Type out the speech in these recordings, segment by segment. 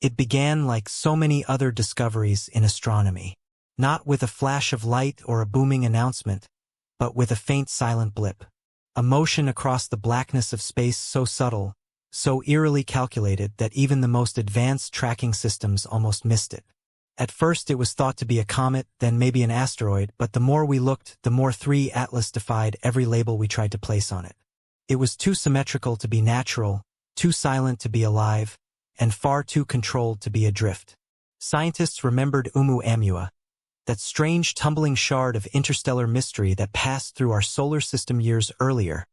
It began like so many other discoveries in astronomy. Not with a flash of light or a booming announcement, but with a faint silent blip. A motion across the blackness of space so subtle, so eerily calculated that even the most advanced tracking systems almost missed it. At first it was thought to be a comet, then maybe an asteroid, but the more we looked, the more 3IATLAS defied every label we tried to place on it. It was too symmetrical to be natural, too silent to be alive, and far too controlled to be adrift. Scientists remembered Oumuamua, that strange tumbling shard of interstellar mystery that passed through our solar system years earlier,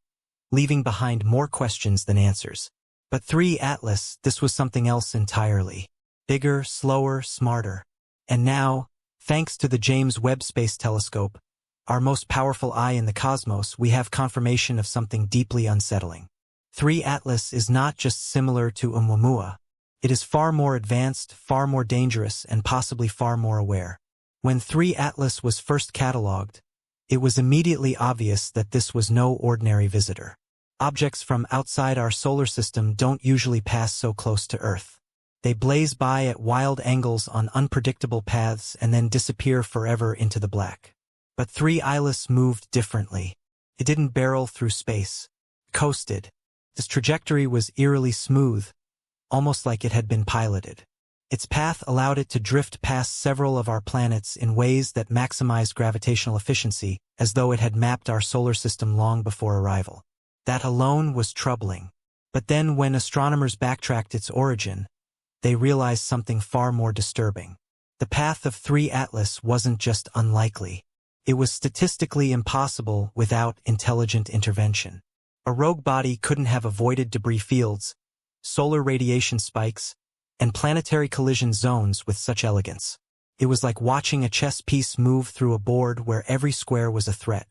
leaving behind more questions than answers. But 3IATLAS, this was something else entirely. Bigger, slower, smarter. And now, thanks to the James Webb Space Telescope, our most powerful eye in the cosmos, we have confirmation of something deeply unsettling. 3IATLAS is not just similar to Oumuamua. It is far more advanced, far more dangerous, and possibly far more aware. When 3IATLAS was first catalogued, it was immediately obvious that this was no ordinary visitor. Objects from outside our solar system don't usually pass so close to Earth. They blaze by at wild angles on unpredictable paths and then disappear forever into the black. But 3IATLAS moved differently. It didn't barrel through space. It coasted. Its trajectory was eerily smooth, almost like it had been piloted. Its path allowed it to drift past several of our planets in ways that maximized gravitational efficiency, as though it had mapped our solar system long before arrival. That alone was troubling. But then when astronomers backtracked its origin, they realized something far more disturbing. The path of 3IATLAS wasn't just unlikely. It was statistically impossible without intelligent intervention. A rogue body couldn't have avoided debris fields, solar radiation spikes, and planetary collision zones with such elegance. It was like watching a chess piece move through a board where every square was a threat.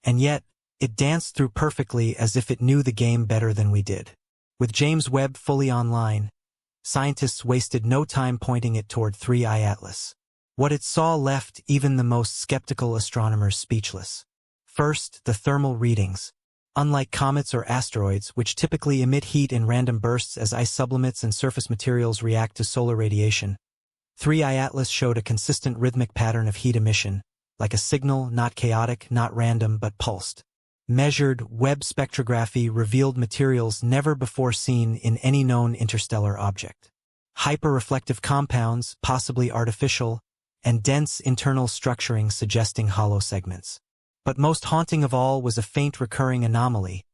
And yet, it danced through perfectly as if it knew the game better than we did. With James Webb fully online, scientists wasted no time pointing it toward 3IATLAS. What it saw left even the most skeptical astronomers speechless. First, the thermal readings. Unlike comets or asteroids, which typically emit heat in random bursts as ice sublimates and surface materials react to solar radiation, 3IATLAS showed a consistent rhythmic pattern of heat emission, like a signal, not chaotic, not random, but pulsed. Measured Webb spectrography revealed materials never before seen in any known interstellar object. Hyperreflective compounds, possibly artificial, and dense internal structuring suggesting hollow segments. But most haunting of all was a faint recurring anomaly,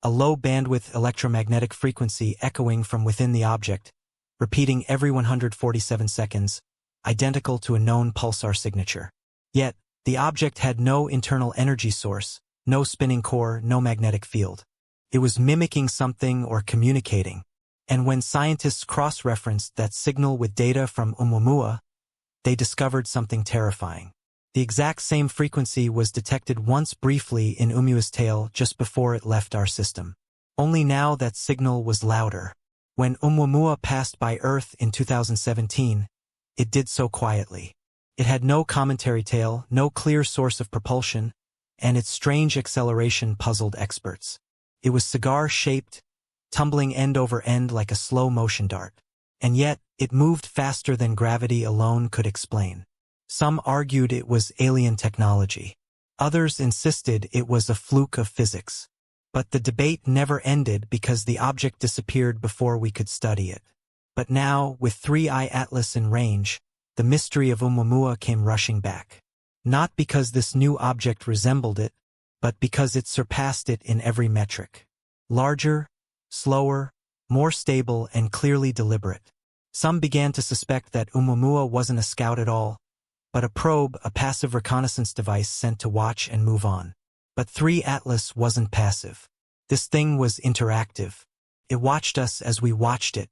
a low-bandwidth electromagnetic frequency echoing from within the object, repeating every 147 seconds, identical to a known pulsar signature. Yet, the object had no internal energy source, no spinning core, no magnetic field. It was mimicking something or communicating, and when scientists cross-referenced that signal with data from Oumuamua, they discovered something terrifying. The exact same frequency was detected once briefly in Oumuamua's tail just before it left our system. Only now that signal was louder. When Oumuamua passed by Earth in 2017, it did so quietly. It had no cometary tail, no clear source of propulsion, and its strange acceleration puzzled experts. It was cigar-shaped, tumbling end over end like a slow-motion dart. And yet, it moved faster than gravity alone could explain. Some argued it was alien technology. Others insisted it was a fluke of physics. But the debate never ended because the object disappeared before we could study it. But now, with 3IATLAS in range, the mystery of Oumuamua came rushing back. Not because this new object resembled it, but because it surpassed it in every metric. Larger, slower, more stable, and clearly deliberate. Some began to suspect that Oumuamua wasn't a scout at all, but a probe, a passive reconnaissance device sent to watch and move on. But 3IATLAS wasn't passive. This thing was interactive. It watched us as we watched it.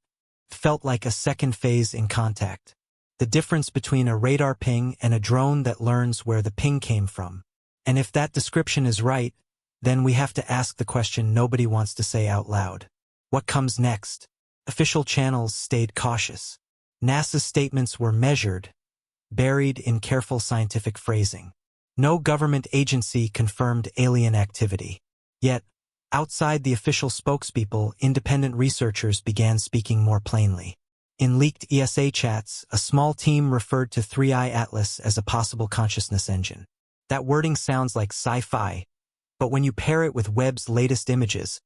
It felt like a second phase in contact. The difference between a radar ping and a drone that learns where the ping came from. And if that description is right, then we have to ask the question nobody wants to say out loud. What comes next? Official channels stayed cautious. NASA's statements were measured, buried in careful scientific phrasing. No government agency confirmed alien activity. Yet, outside the official spokespeople, independent researchers began speaking more plainly. In leaked ESA chats, a small team referred to 3IATLAS as a possible consciousness engine. That wording sounds like sci-fi, but when you pair it with Webb's latest images,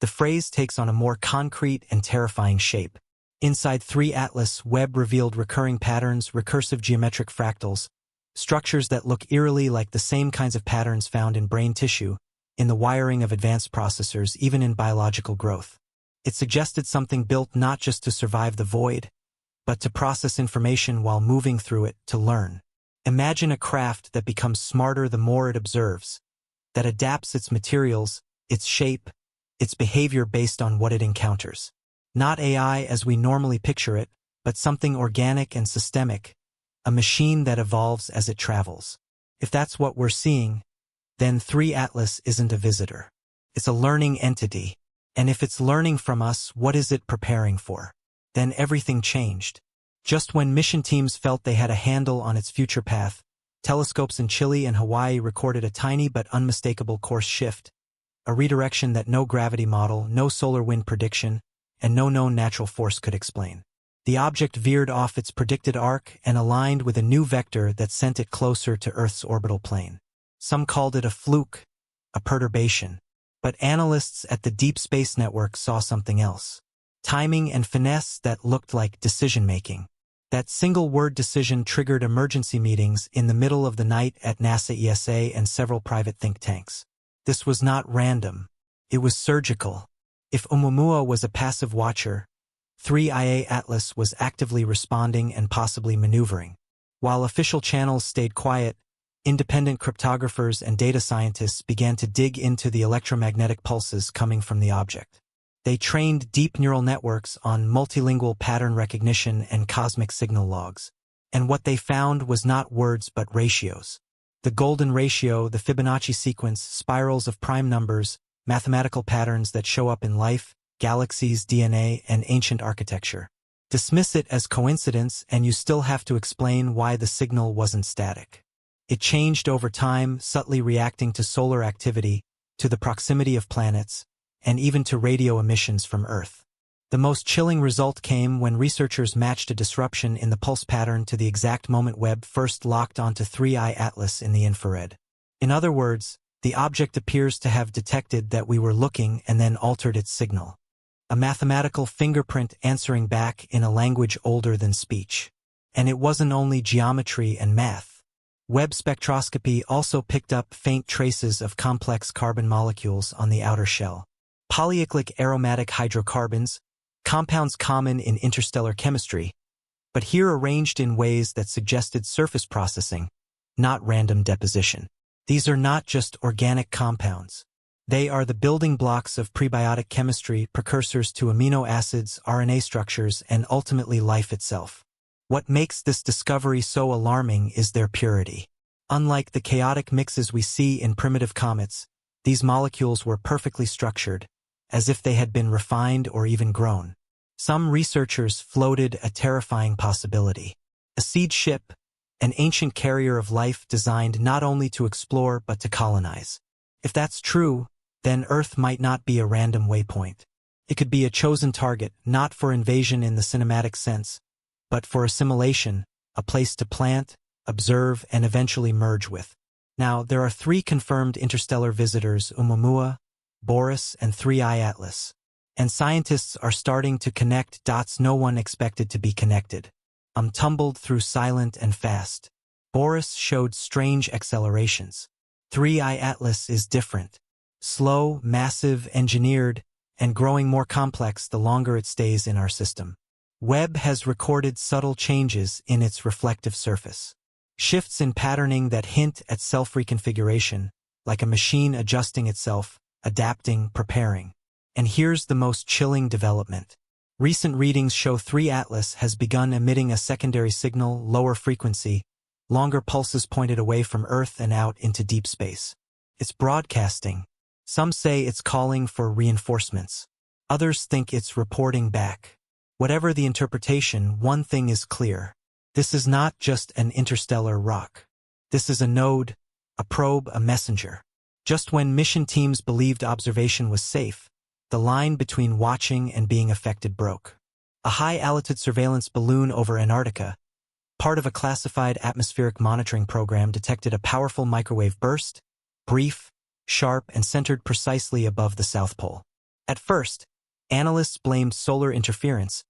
the phrase takes on a more concrete and terrifying shape. Inside 3IATLAS, Webb revealed recurring patterns, recursive geometric fractals, structures that look eerily like the same kinds of patterns found in brain tissue, in the wiring of advanced processors, even in biological growth. It suggested something built not just to survive the void, but to process information while moving through it to learn. Imagine a craft that becomes smarter the more it observes, that adapts its materials, its shape, its behavior based on what it encounters. Not AI as we normally picture it, but something organic and systemic, a machine that evolves as it travels. If that's what we're seeing, then 3IATLAS isn't a visitor. It's a learning entity. And if it's learning from us, what is it preparing for? Then everything changed. Just when mission teams felt they had a handle on its future path, telescopes in Chile and Hawaii recorded a tiny but unmistakable course shift, a redirection that no gravity model, no solar wind prediction, and no known natural force could explain. The object veered off its predicted arc and aligned with a new vector that sent it closer to Earth's orbital plane. Some called it a fluke, a perturbation. But analysts at the Deep Space Network saw something else. Timing and finesse that looked like decision-making. That single-word decision triggered emergency meetings in the middle of the night at NASA ESA and several private think tanks. This was not random. It was surgical. If Oumuamua was a passive watcher, 3IATLAS was actively responding and possibly maneuvering. While official channels stayed quiet, independent cryptographers and data scientists began to dig into the electromagnetic pulses coming from the object. They trained deep neural networks on multilingual pattern recognition and cosmic signal logs. And what they found was not words but ratios. The golden ratio, the Fibonacci sequence, spirals of prime numbers, mathematical patterns that show up in life, galaxies, DNA, and ancient architecture. Dismiss it as coincidence and you still have to explain why the signal wasn't static. It changed over time, subtly reacting to solar activity, to the proximity of planets, and even to radio emissions from Earth. The most chilling result came when researchers matched a disruption in the pulse pattern to the exact moment Webb first locked onto 3IATLAS in the infrared. In other words, the object appears to have detected that we were looking and then altered its signal. A mathematical fingerprint answering back in a language older than speech. And it wasn't only geometry and math. Webb spectroscopy also picked up faint traces of complex carbon molecules on the outer shell. Polycyclic aromatic hydrocarbons, compounds common in interstellar chemistry, but here arranged in ways that suggested surface processing, not random deposition. These are not just organic compounds. They are the building blocks of prebiotic chemistry, precursors to amino acids, RNA structures, and ultimately life itself. What makes this discovery so alarming is their purity. Unlike the chaotic mixes we see in primitive comets, these molecules were perfectly structured, as if they had been refined or even grown. Some researchers floated a terrifying possibility. A seed ship, an ancient carrier of life designed not only to explore but to colonize. If that's true, then Earth might not be a random waypoint. It could be a chosen target, not for invasion in the cinematic sense, but for assimilation, a place to plant, observe, and eventually merge with. Now, there are 3 confirmed interstellar visitors: Oumuamua, Boris, and 3IATLAS. And scientists are starting to connect dots no one expected to be connected. Tumbled through silent and fast. Boris showed strange accelerations. 3IATLAS is different. Slow, massive, engineered, and growing more complex the longer it stays in our system. Webb has recorded subtle changes in its reflective surface. Shifts in patterning that hint at self-reconfiguration, like a machine adjusting itself, adapting, preparing. And here's the most chilling development. Recent readings show 3IATLAS has begun emitting a secondary signal, lower frequency, longer pulses pointed away from Earth and out into deep space. It's broadcasting. Some say it's calling for reinforcements. Others think it's reporting back. Whatever the interpretation, one thing is clear. This is not just an interstellar rock. This is a node, a probe, a messenger. Just when mission teams believed observation was safe, the line between watching and being affected broke. a high-altitude surveillance balloon over Antarctica, part of a classified atmospheric monitoring program, detected a powerful microwave burst, brief, sharp, and centered precisely above the South Pole. At first, analysts blamed solar interference,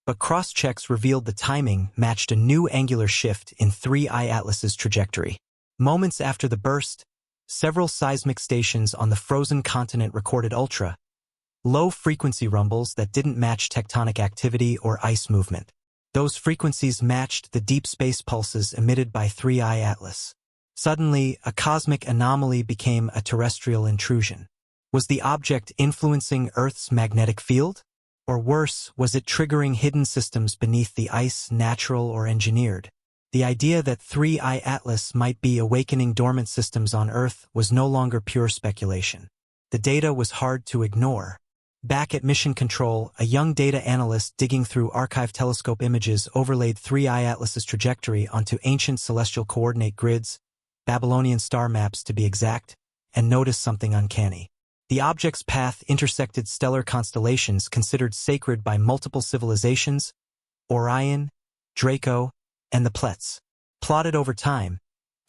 but cross-checks revealed the timing matched a new angular shift in 3IATLAS's trajectory. Moments after the burst, several seismic stations on the frozen continent recorded ultra-low-frequency rumbles that didn't match tectonic activity or ice movement. Those frequencies matched the deep space pulses emitted by 3IATLAS. Suddenly, a cosmic anomaly became a terrestrial intrusion. Was the object influencing Earth's magnetic field? Or worse, was it triggering hidden systems beneath the ice, natural or engineered? The idea that 3IATLAS might be awakening dormant systems on Earth was no longer pure speculation. The data was hard to ignore. Back at Mission Control, a young data analyst digging through archive telescope images overlaid 3IATLAS's trajectory onto ancient celestial coordinate grids, Babylonian star maps to be exact, and noticed something uncanny. The object's path intersected stellar constellations considered sacred by multiple civilizations, Orion, Draco, and the Pleiades. Plotted over time,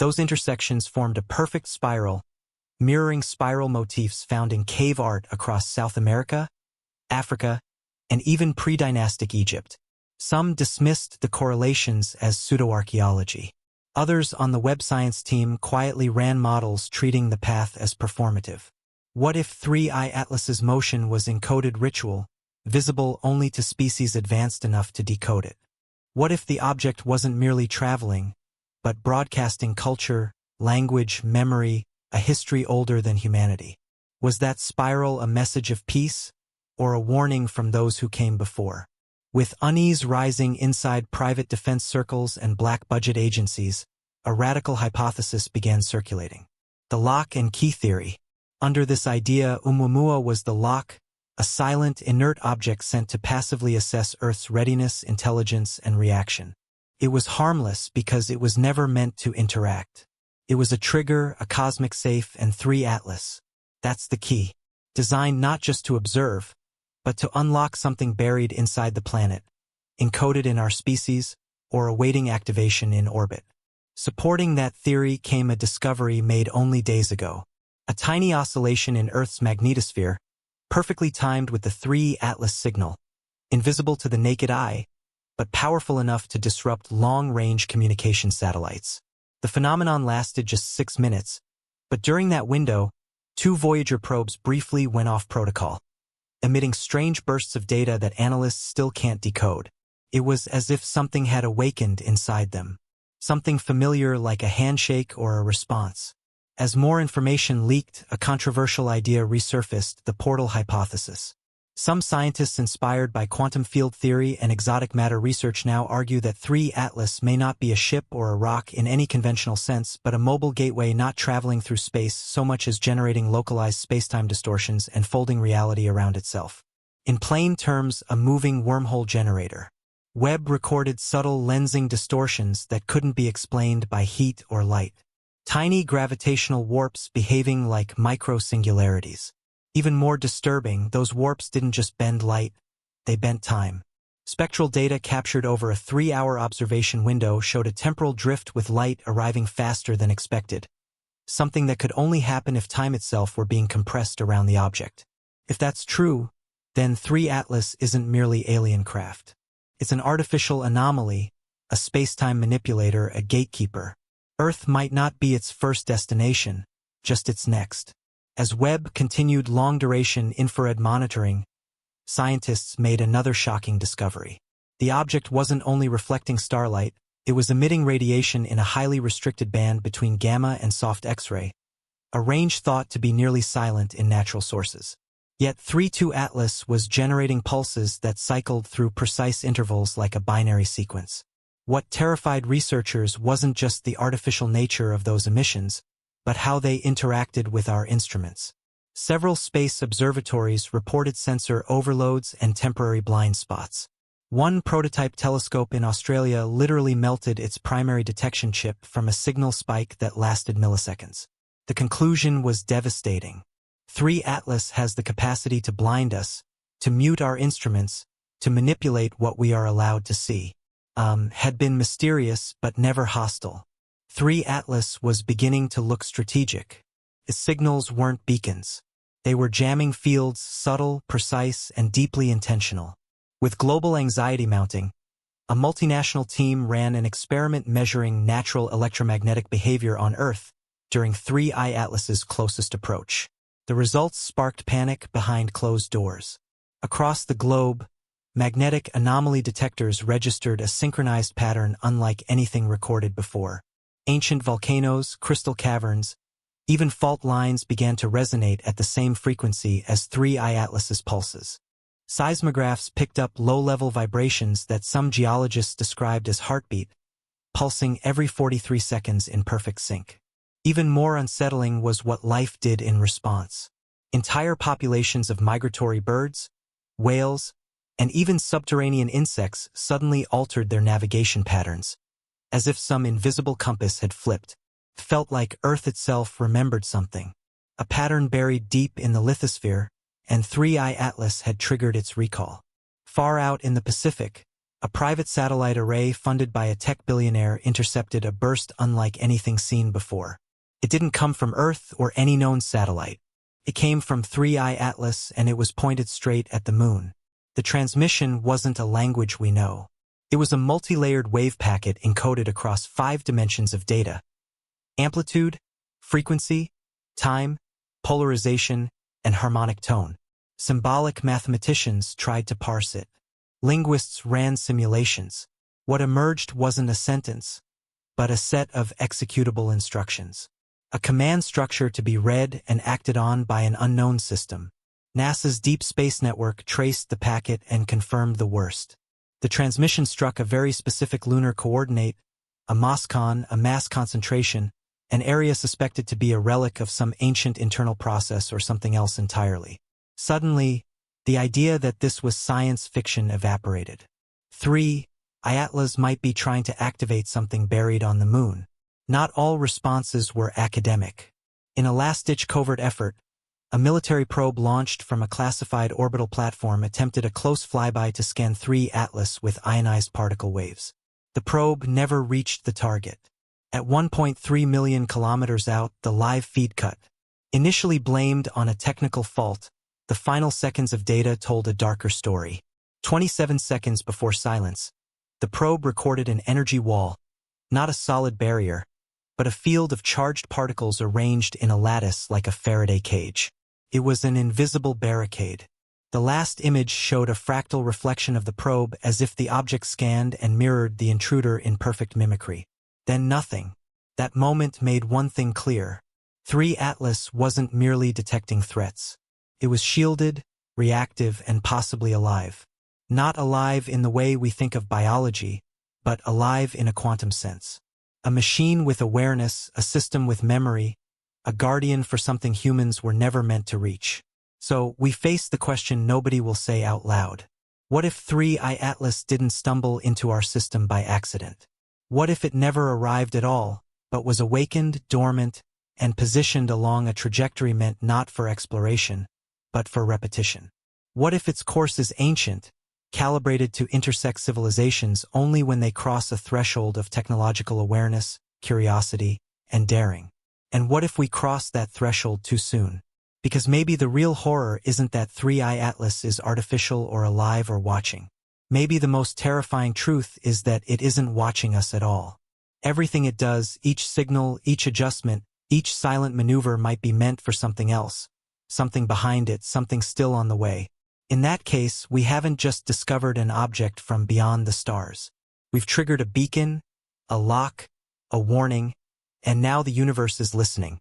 those intersections formed a perfect spiral, mirroring spiral motifs found in cave art across South America, Africa, and even pre-dynastic Egypt. Some dismissed the correlations as pseudo-archaeology. Others on the web science team quietly ran models treating the path as performative. What if 3IATLAS's motion was encoded ritual, visible only to species advanced enough to decode it? What if the object wasn't merely traveling, but broadcasting culture, language, memory, a history older than humanity? Was that spiral a message of peace, or a warning from those who came before? With unease rising inside private defense circles and black-budget agencies, a radical hypothesis began circulating. The lock and key theory. Under this idea, Oumuamua was the lock, a silent, inert object sent to passively assess Earth's readiness, intelligence, and reaction. It was harmless because it was never meant to interact. It was a trigger, a cosmic safe, and 3IATLAS. That's the key. Designed not just to observe, but to unlock something buried inside the planet, encoded in our species, or awaiting activation in orbit. Supporting that theory came a discovery made only days ago. A tiny oscillation in Earth's magnetosphere, perfectly timed with the 3IATLAS signal, invisible to the naked eye, but powerful enough to disrupt long-range communication satellites. The phenomenon lasted just 6 minutes, but during that window, 2 Voyager probes briefly went off protocol, emitting strange bursts of data that analysts still can't decode. It was as if something had awakened inside them, something familiar like a handshake or a response. As more information leaked, a controversial idea resurfaced, the portal hypothesis. Some scientists inspired by quantum field theory and exotic matter research now argue that 3IATLAS may not be a ship or a rock in any conventional sense, but a mobile gateway not traveling through space so much as generating localized spacetime distortions and folding reality around itself. In plain terms, a moving wormhole generator. Webb recorded subtle lensing distortions that couldn't be explained by heat or light. Tiny gravitational warps behaving like micro-singularities. Even more disturbing, those warps didn't just bend light, they bent time. Spectral data captured over a 3-hour observation window showed a temporal drift with light arriving faster than expected, something that could only happen if time itself were being compressed around the object. If that's true, then 3IATLAS isn't merely alien craft. It's an artificial anomaly, a space-time manipulator, a gatekeeper. Earth might not be its first destination, just its next. As Webb continued long-duration infrared monitoring, scientists made another shocking discovery. The object wasn't only reflecting starlight, it was emitting radiation in a highly restricted band between gamma and soft X-ray, a range thought to be nearly silent in natural sources. Yet 3IATLAS was generating pulses that cycled through precise intervals like a binary sequence. What terrified researchers wasn't just the artificial nature of those emissions, but how they interacted with our instruments. Several space observatories reported sensor overloads and temporary blind spots. One prototype telescope in Australia literally melted its primary detection chip from a signal spike that lasted milliseconds. The conclusion was devastating. 3IATLAS has the capacity to blind us, to mute our instruments, to manipulate what we are allowed to see. Had been mysterious but never hostile. 3IATLAS was beginning to look strategic. Its signals weren't beacons. They were jamming fields, subtle, precise, and deeply intentional. With global anxiety mounting, a multinational team ran an experiment measuring natural electromagnetic behavior on Earth during 3IATLAS's closest approach. The results sparked panic behind closed doors. Across the globe, magnetic anomaly detectors registered a synchronized pattern unlike anything recorded before. Ancient volcanoes, crystal caverns, even fault lines began to resonate at the same frequency as 3IATLAS's pulses. Seismographs picked up low-level vibrations that some geologists described as heartbeat, pulsing every 43 seconds in perfect sync. Even more unsettling was what life did in response. Entire populations of migratory birds, whales, and even subterranean insects suddenly altered their navigation patterns, as if some invisible compass had flipped. It felt like Earth itself remembered something, a pattern buried deep in the lithosphere, and 3IATLAS had triggered its recall. Far out in the Pacific, a private satellite array funded by a tech billionaire intercepted a burst unlike anything seen before. It didn't come from Earth or any known satellite. It came from 3IATLAS, and it was pointed straight at the moon. The transmission wasn't a language we know. It was a multi-layered wave packet encoded across 5 dimensions of data: amplitude, frequency, time, polarization, and harmonic tone. Symbolic mathematicians tried to parse it. Linguists ran simulations. What emerged wasn't a sentence, but a set of executable instructions. A command structure to be read and acted on by an unknown system. NASA's Deep Space Network traced the packet and confirmed the worst. The transmission struck a very specific lunar coordinate, a MOSCON, a mass concentration, an area suspected to be a relic of some ancient internal process or something else entirely. Suddenly, the idea that this was science fiction evaporated. 3IATLAS might be trying to activate something buried on the moon. Not all responses were academic. In a last-ditch covert effort, a military probe launched from a classified orbital platform attempted a close flyby to scan 3IATLAS with ionized particle waves. The probe never reached the target. At 1.3 million kilometers out, the live feed cut. Initially blamed on a technical fault, the final seconds of data told a darker story. 27 seconds before silence, the probe recorded an energy wall, not a solid barrier, but a field of charged particles arranged in a lattice like a Faraday cage. It was an invisible barricade. The last image showed a fractal reflection of the probe as if the object scanned and mirrored the intruder in perfect mimicry. Then nothing. That moment made one thing clear. 3IATLAS wasn't merely detecting threats. It was shielded, reactive, and possibly alive. Not alive in the way we think of biology, but alive in a quantum sense. A machine with awareness, a system with memory, a guardian for something humans were never meant to reach. So, we face the question nobody will say out loud. What if 3IATLAS didn't stumble into our system by accident? What if it never arrived at all, but was awakened, dormant, and positioned along a trajectory meant not for exploration, but for repetition? What if its course is ancient, calibrated to intersect civilizations only when they cross a threshold of technological awareness, curiosity, and daring? And what if we cross that threshold too soon? Because maybe the real horror isn't that 3IATLAS is artificial or alive or watching. Maybe the most terrifying truth is that it isn't watching us at all. Everything it does, each signal, each adjustment, each silent maneuver might be meant for something else, something behind it, something still on the way. In that case, we haven't just discovered an object from beyond the stars. We've triggered a beacon, a lock, a warning, and now the universe is listening.